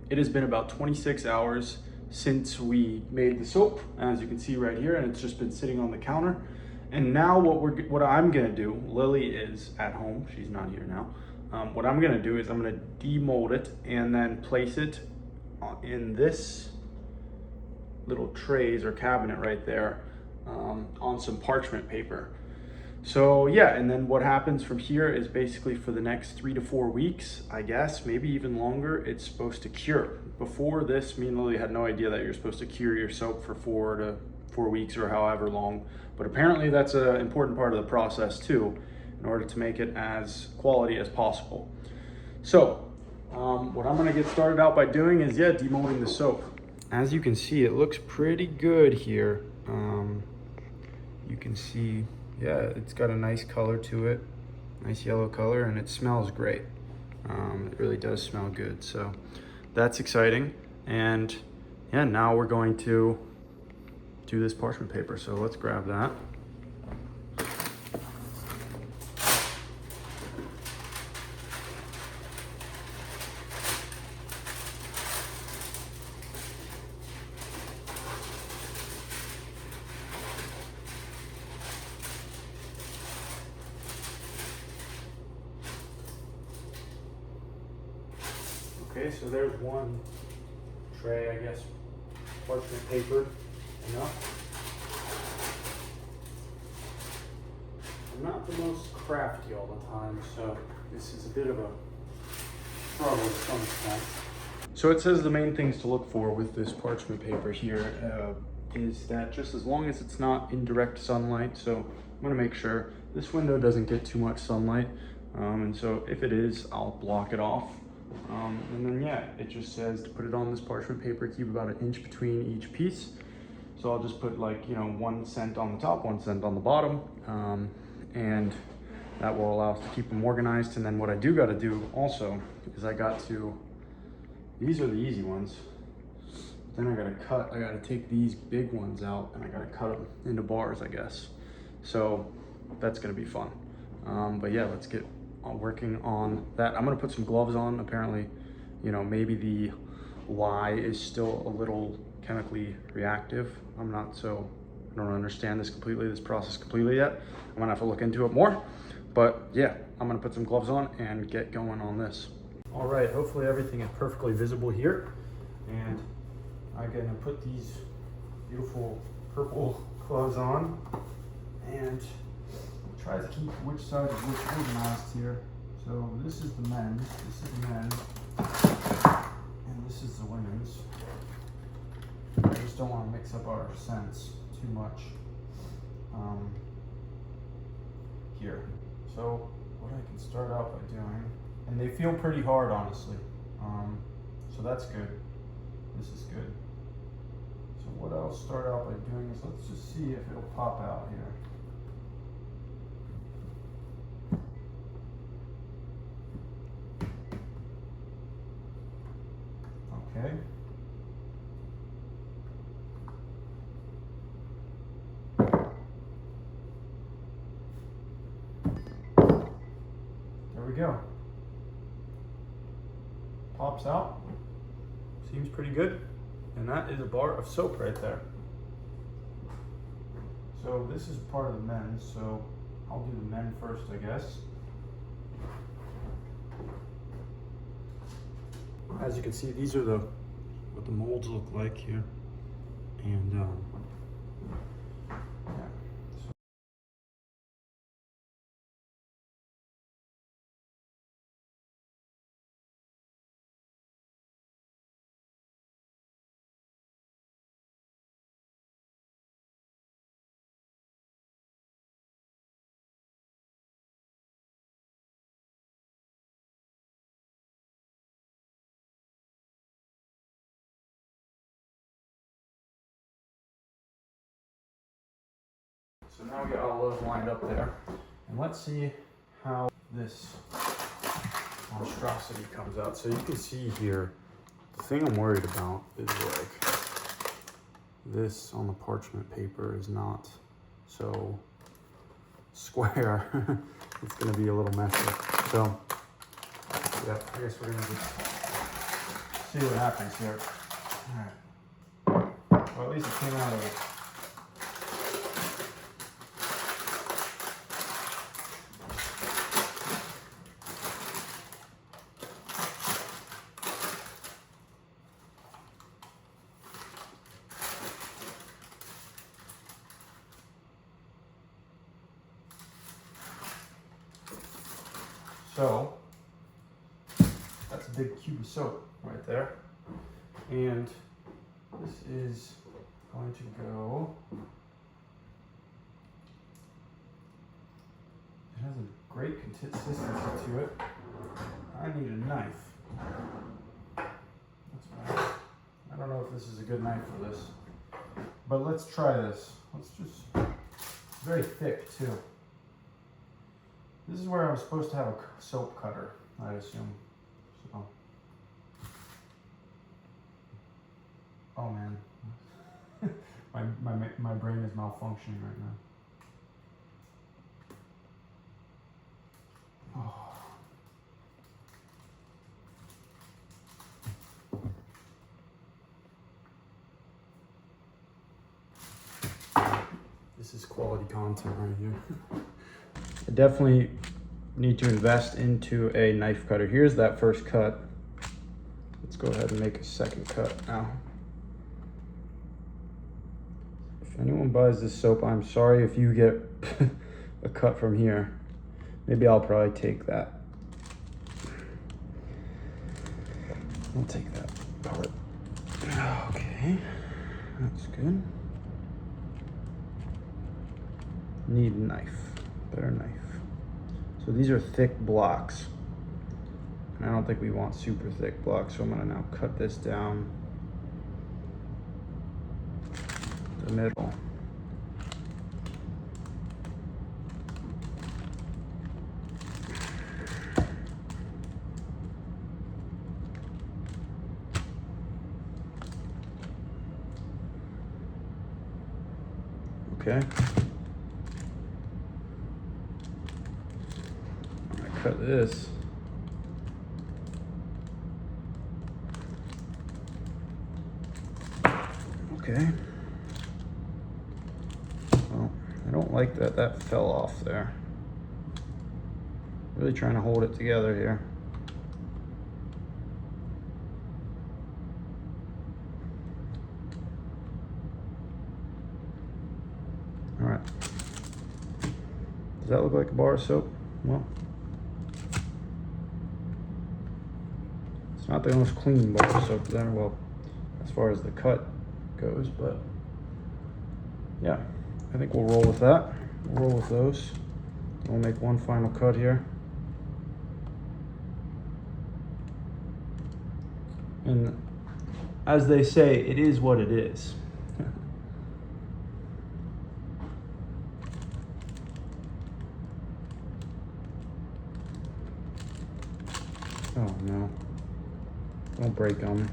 It has been about 26 hours since we made the soap, as you can see right here, and it's just been sitting on the counter. And now what I'm gonna do, Lily is at home, she's not here now. What I'm gonna do is I'm gonna demold it and then place it in this little trays or cabinet right there, on some parchment paper. So yeah, and then what happens from here is basically for the next 3 to 4 weeks, I guess, maybe even longer, it's supposed to cure. Before this, me and Lily had no idea that you're supposed to cure your soap for 4 weeks or however long. But apparently that's an important part of the process too, in order to make it as quality as possible. So what I'm gonna get started out by doing is, yeah, demolding the soap. As you can see, it looks pretty good here. You can see, yeah, it's got a nice color to it, nice yellow color, and it smells great. It really does smell good, so that's exciting. And yeah, now we're going to do this parchment paper, so let's grab that. Okay, so there's one tray, I guess, parchment paper, enough. I'm not the most crafty all the time, so this is a bit of a struggle to some extent. So it says the main things to look for with this parchment paper here is that just as long as it's not in direct sunlight, so I'm gonna make sure this window doesn't get too much sunlight, and so if it is, I'll block it off. And then yeah, it just says to put it on this parchment paper, keep about 1 inch between each piece. So I'll just put, like, 1 cent on the top, 1 cent on the bottom, and that will allow us to keep them organized. And then what I do got to do also is these are the easy ones. Then I got to take these big ones out and I got to cut them into bars, I guess. So that's going to be fun. But yeah, let's get working on that. I'm gonna put some gloves on. Apparently, maybe the lye is still a little chemically reactive. I don't understand this process completely yet. I'm gonna have to look into it more. But yeah, I'm gonna put some gloves on and get going on this. All right, hopefully everything is perfectly visible here. And I'm gonna put these beautiful purple gloves on and try to keep which side is which organized here. So this is the men's, and this is the women's. I just don't want to mix up our scents too much here. So what I can start out by doing, and they feel pretty hard, honestly. So that's good. This is good. So what I'll start out by doing is, let's just see if it'll pop out here. Okay. There we go. Pops out. Seems pretty good. And that is a bar of soap right there. So this is part of the men's, so I'll do the men first, I guess. As you can see, these are what the molds look like here, and yeah. So now we got all those lined up there, and let's see how this monstrosity comes out. So you can see here, the thing I'm worried about is like this on the parchment paper is not so square. It's going to be a little messy. So yeah, I guess we're going to just see what happens here. All right. Well, at least it came out of it. So that's a big cube of soap right there. And this is going to go, it has a great consistency to it. I need a knife. That's right. I don't know if this is a good knife for this, but let's try this. Let's just, it's very thick too. This is where I'm supposed to have a soap cutter, I assume. So. Oh man, my brain is malfunctioning right now. Oh. This is quality content right here. I definitely need to invest into a knife cutter. Here's that first cut. Let's go ahead and make a second cut now. If anyone buys this soap, I'm sorry if you get a cut from here. Maybe I'll probably take that. I'll take that part. Okay, that's good. Need a knife, better knife. So these are thick blocks. And I don't think we want super thick blocks, so I'm gonna now cut this down the middle. Okay. Cut this. Okay. Well, I don't like that that fell off there. Really trying to hold it together here. All right. Does that look like a bar of soap? Well, it's not the most clean bar of soap there, well, as far as the cut goes, but yeah, I think we'll roll with that. We'll roll with those. We'll make one final cut here. And as they say, it is what it is. Oh no. Don't break on me.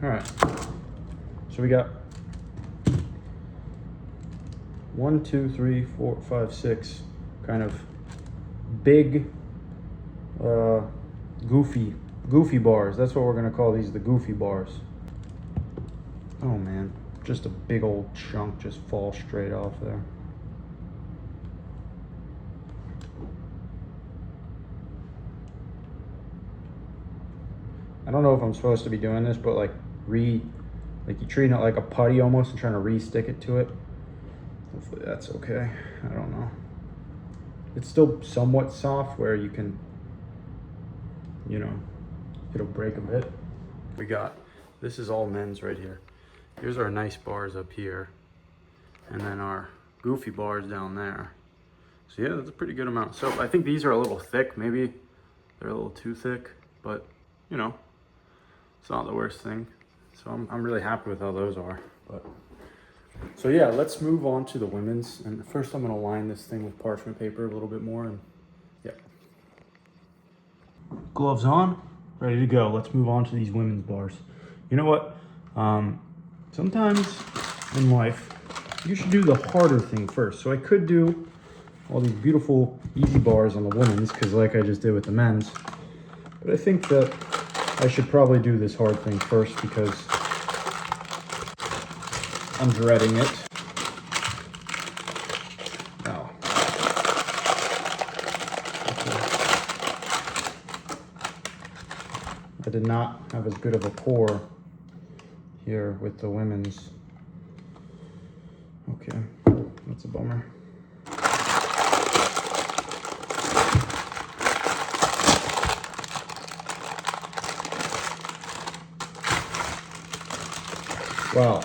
All right. So we got 1, 2, 3, 4, 5, 6 kind of big, goofy bars. That's what we're gonna call these, the goofy bars. Oh man, just a big old chunk just falls straight off there. I don't know if I'm supposed to be doing this, but like you treating it like a putty almost and trying to re-stick it to it. Hopefully that's okay. I don't know. It's still somewhat soft where you can, you know, it'll break a bit. We got, this is all men's right here. Here's our nice bars up here. And then our goofy bars down there. So yeah, that's a pretty good amount of soap. I think these are a little thick. Maybe they're a little too thick, but you know, it's not the worst thing. So I'm really happy with how those are. But so yeah, let's move on to the women's. And first I'm gonna line this thing with parchment paper a little bit more, and yeah. Gloves on, ready to go. Let's move on to these women's bars. You know what? Sometimes in life, you should do the harder thing first. So I could do all these beautiful easy bars on the women's, because like I just did with the men's. But I think that I should probably do this hard thing first because I'm dreading it. Wow. Okay. I did not have as good of a pour here with the women's. Okay, that's a bummer. Wow.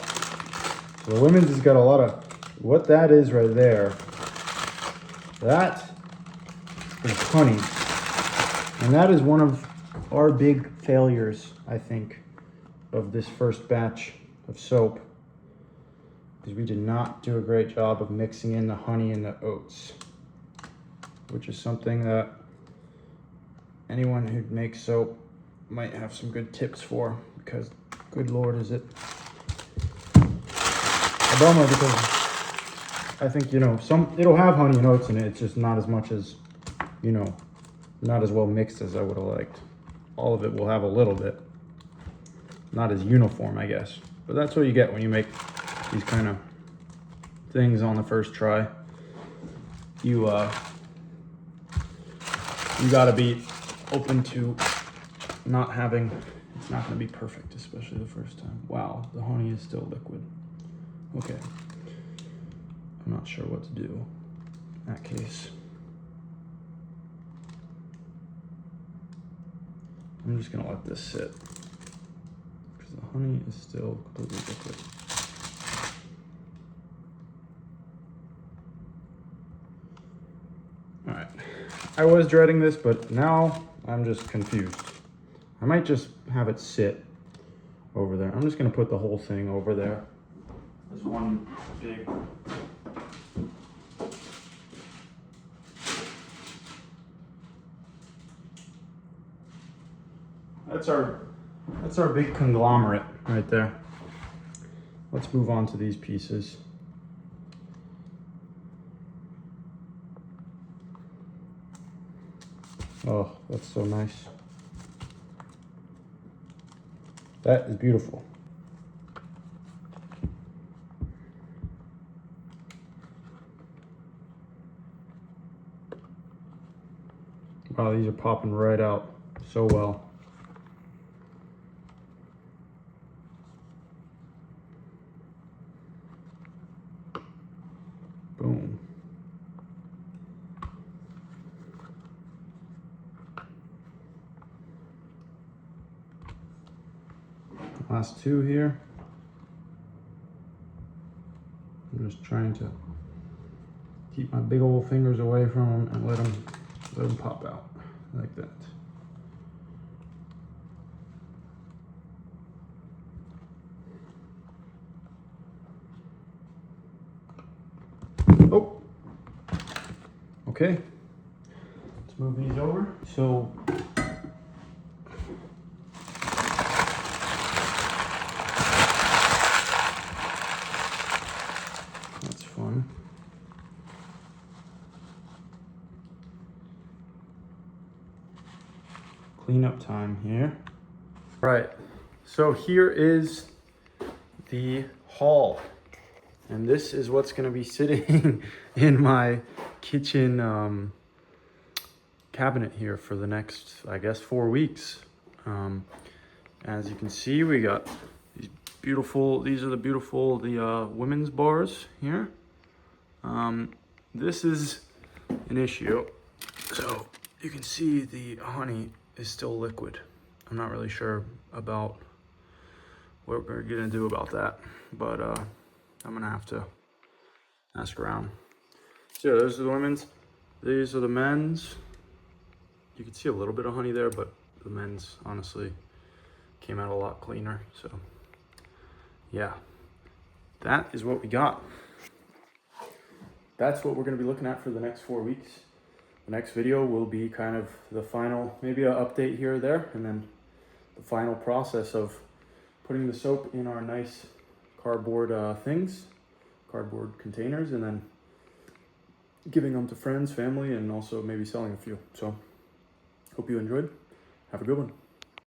So the women's has got a lot of, what that is right there, that is honey. And that is one of our big failures, I think, of this first batch of soap, because we did not do a great job of mixing in the honey and the oats, which is something that anyone who makes soap might have some good tips for, because good Lord, is it a bummer, because I think, you know, it'll have honey and oats in it. It's just not as much as, you know, not as well mixed as I would have liked. All of it will have a little bit, not as uniform, I guess. But that's what you get when you make these kind of things on the first try. You gotta be open to not having, it's not gonna be perfect, especially the first time. Wow, the honey is still liquid. Okay, I'm not sure what to do in that case. I'm just gonna let this sit because the honey is still completely liquid. All right, I was dreading this, but now I'm just confused. I might just have it sit over there. I'm just gonna put the whole thing over there. There's one big that's our big conglomerate right there. Let's move on to these pieces. Oh, that's so nice. That is beautiful. Wow, these are popping right out so well. Boom. Last two here. I'm just trying to keep my big old fingers away from them and let them pop out like that. Oh, okay. Let's move these over. So that's fun. Cleanup time here. Right, so here is the haul. And this is what's gonna be sitting in my kitchen cabinet here for the next, I guess, 4 weeks. As you can see, we got these beautiful, these are the beautiful, women's bars here. This is an issue. So you can see the honey is still liquid. I'm not really sure about what we're gonna do about that, but I'm gonna have to ask around. So yeah, those are the women's. These are the men's. You can see a little bit of honey there, but the men's honestly came out a lot cleaner. So yeah, that is what we got. That's what we're gonna be looking at for the next 4 weeks. The next video will be kind of the final, maybe an update here or there, and then the final process of putting the soap in our nice cardboard cardboard containers, and then giving them to friends, family, and also maybe selling a few. So hope you enjoyed. Have a good one.